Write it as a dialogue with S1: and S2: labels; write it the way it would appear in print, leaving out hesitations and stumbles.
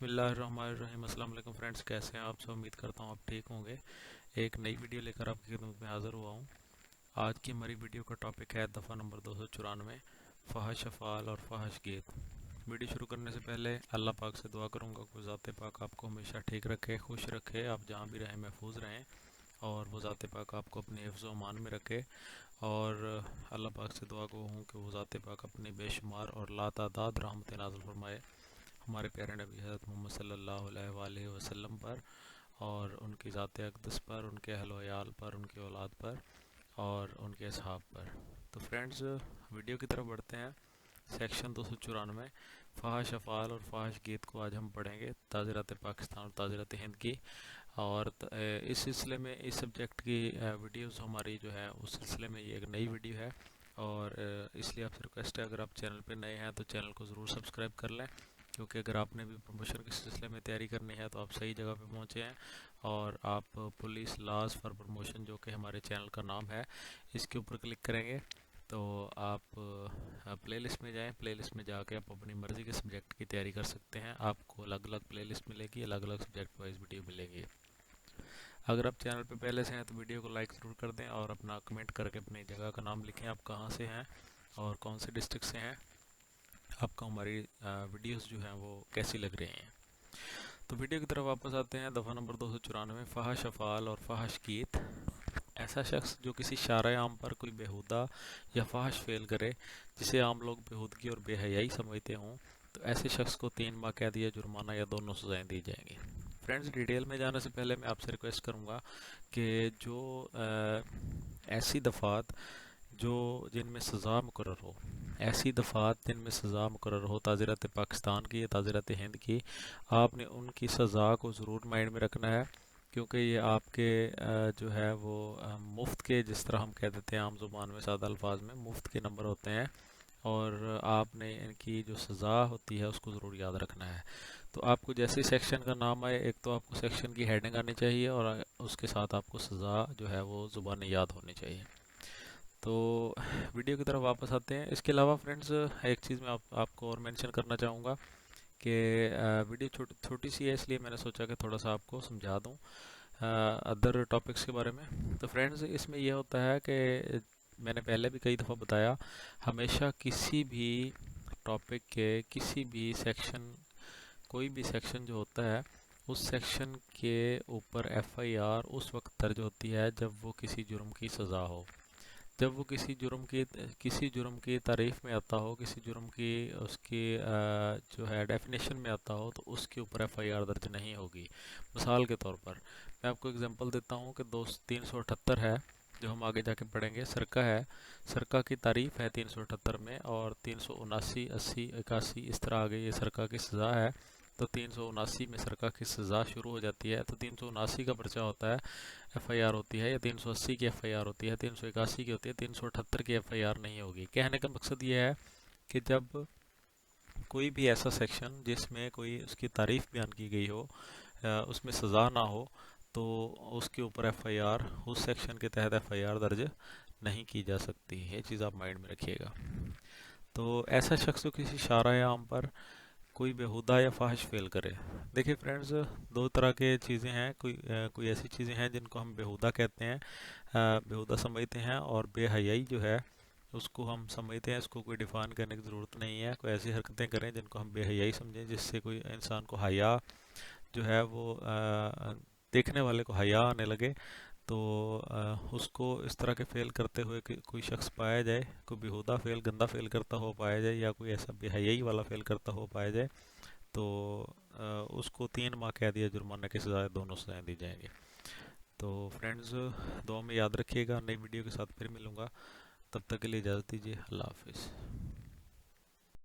S1: बिस्मिल्लाहिर्रहमानिर्रहीम। अस्सलाम वालेकुम फ्रेंड्स, कैसे हैं आप सब? उम्मीद करता हूँ आप ठीक होंगे। एक नई वीडियो लेकर आपकी खिदमत में हाज़िर हुआ हूँ। आज की हमारी वीडियो का टॉपिक है दफ़ा नंबर 294, फ़ाहिश अफ़ाल और फ़ाहिश गीत। वीडियो शुरू करने से पहले अल्लाह पाक से दुआ करूँगा कि ज़ात पाक आपको हमेशा ठीक रखे, खुश रखे, आप जहाँ भी रहें महफूज रहें, और वो ज़ात पाक आपको अपने हिफ्ज़ व अमान में रखे। और अल्लाह पाक से दुआ को हूँ कि वो ज़ात पाक अपनी बेशुमार और लातादाद रहमत नाज़िल फरमाए हमारे प्यारे नबी हज़रत मोहम्मद सल्लल्लाहु अलैहि वसल्लम पर, और उनकी ज़ात अक़दस पर, उनके अहल व याल पर, उनकी औलाद पर और उनके असहाब पर। तो फ्रेंड्स, वीडियो की तरफ बढ़ते हैं। सेक्शन 294, फ़ाहिश अफ़ाल और फ़ाहिश गीत को आज हम पढ़ेंगे, ताज़ीरात पाकिस्तान और ताज़ीरात हिंद की। और इस सिलसिले में इस सब्जेक्ट की वीडियोस हमारी जो है उस सिलसिले में ये एक नई वीडियो है। और इसलिए आपसे रिक्वेस्ट है, अगर आप चैनल पे नए हैं तो चैनल को ज़रूर सब्सक्राइब कर लें, क्योंकि अगर आपने भी प्रमोशन के सिलसिले में तैयारी करनी है तो आप सही जगह पे पहुंचे हैं। और आप पुलिस लॉज फॉर प्रमोशन, जो कि हमारे चैनल का नाम है, इसके ऊपर क्लिक करेंगे तो आप प्लेलिस्ट में जाएं। प्लेलिस्ट में जाके आप अपनी मर्ज़ी के सब्जेक्ट की तैयारी कर सकते हैं। आपको अलग अलग प्लेलिस्ट मिलेगी, अलग अलग सब्जेक्ट वाइज वीडियो मिलेगी। अगर आप चैनल पे पहले से हैं तो वीडियो को लाइक ज़रूर कर दें और अपना कमेंट करके अपनी जगह का नाम लिखें, आप कहाँ से हैं और कौन से डिस्ट्रिक्ट से हैं, आपको हमारी वीडियोस जो हैं वो कैसी लग रही हैं। तो वीडियो की तरफ वापस आते हैं। दफ़ा नंबर 294, फ़ाहिश अफ़ाल और फ़ाहिश गीत। ऐसा शख्स जो किसी शारे आम पर कोई बेहुदा या फ़ाहिश फ़ेल करे जिसे आम लोग बेहूदगी और बेहयाई समझते हों, तो ऐसे शख्स को 3 माह कैद या जुर्माना या दोनों सज़ाएँ दी जाएंगी। फ्रेंड्स, डिटेल में जाने से पहले मैं आपसे रिक्वेस्ट करूँगा कि जो ऐसी दफ़ात जो जिनमें सज़ा मुकर्रर हो, ऐसी दफ़ात जिनमें सज़ा मुकर्रर हो, ताज़ीरात पाकिस्तान की या ताज़ीरात हिंद की, आपने उनकी सज़ा को ज़रूर माइंड में रखना है, क्योंकि ये आपके जो है वो मुफ्त के, जिस तरह हम कह देते हैं आम ज़ुबान में सादा अल्फाज में, मुफ्त के नंबर होते हैं। और आपने इनकी जो सज़ा होती है उसको ज़रूर याद रखना है। तो आपको जैसे सेक्शन का नाम आए, एक तो आपको सेक्शन की हेडिंग आनी चाहिए और उसके साथ आपको सज़ा जो है वो ज़ुबान याद होनी चाहिए। तो वीडियो की तरफ वापस आते हैं। इसके अलावा फ्रेंड्स, एक चीज़ मैं आपको और मेंशन करना चाहूँगा कि वीडियो छोटी सी है, इसलिए मैंने सोचा कि थोड़ा सा आपको समझा दूँ अदर टॉपिक्स के बारे में। तो फ्रेंड्स, इसमें यह होता है कि मैंने पहले भी कई दफ़ा बताया, हमेशा किसी भी टॉपिक के किसी भी सेक्शन, कोई भी सेक्शन जो होता है, उस सेक्शन के ऊपर एफआईआर उस वक्त दर्ज होती है जब वो किसी जुर्म की सज़ा हो, जब वो किसी जुर्म की तारीफ़ में आता हो, किसी जुर्म की उसकी जो है डेफिनेशन में आता हो, तो उसके ऊपर एफआईआर दर्ज नहीं होगी। मिसाल के तौर पर मैं आपको एग्जांपल देता हूँ कि 378 है, जो हम आगे जाके पढ़ेंगे। सरका है, सरका की तारीफ़ है 378 में, और 379, 80, 81 इस तरह आगे ये सरका की सज़ा है। तो 379 में सरका की सज़ा शुरू हो जाती है, तो 379 का पर्चा होता है, एफआईआर होती है, या 380 की एफआईआर होती है, 381 की होती है, 378 की एफआईआर नहीं होगी। कहने का मकसद ये है कि जब कोई भी ऐसा सेक्शन जिसमें कोई उसकी तारीफ़ बयान की गई हो, उसमें सज़ा ना हो, तो उसके ऊपर एफआईआर, उस सेक्शन के तहत एफआईआर दर्ज नहीं की जा सकती। ये चीज़ आप माइंड में रखिएगा। तो ऐसा शख्स जो किसी शारा आम पर कोई बेहुदा या फ़ाहिश फ़ेल करे। देखिए फ्रेंड्स, दो तरह के चीज़ें हैं। कोई ऐसी चीज़ें हैं जिनको हम बेहुदा कहते हैं, बेहुदा समझते हैं, और बेहयाई जो है उसको हम समझते हैं, इसको कोई डिफ़ाइन करने की ज़रूरत नहीं है। कोई ऐसी हरकतें करें जिनको हम बेहयाई समझें, जिससे कोई इंसान को हया जो है वो देखने वाले को हया आने लगे, तो उसको इस तरह के फ़ेल करते हुए कि कोई शख्स पाया जाए, कोई बेहुदा फ़ेल, गंदा फ़ेल करता हो पाया जाए, या कोई ऐसा बेहयाई वाला फ़ेल करता हो पाया जाए, तो उसको 3 माह कैद या जुर्माना की सज़ा, दोनों सज़ाएँ दी जाएंगी। तो फ्रेंड्स, दुआ में याद रखिएगा। नई वीडियो के साथ फिर मिलूँगा, तब तक के लिए इजाज़त दीजिए। अल्लाह हाफिज़।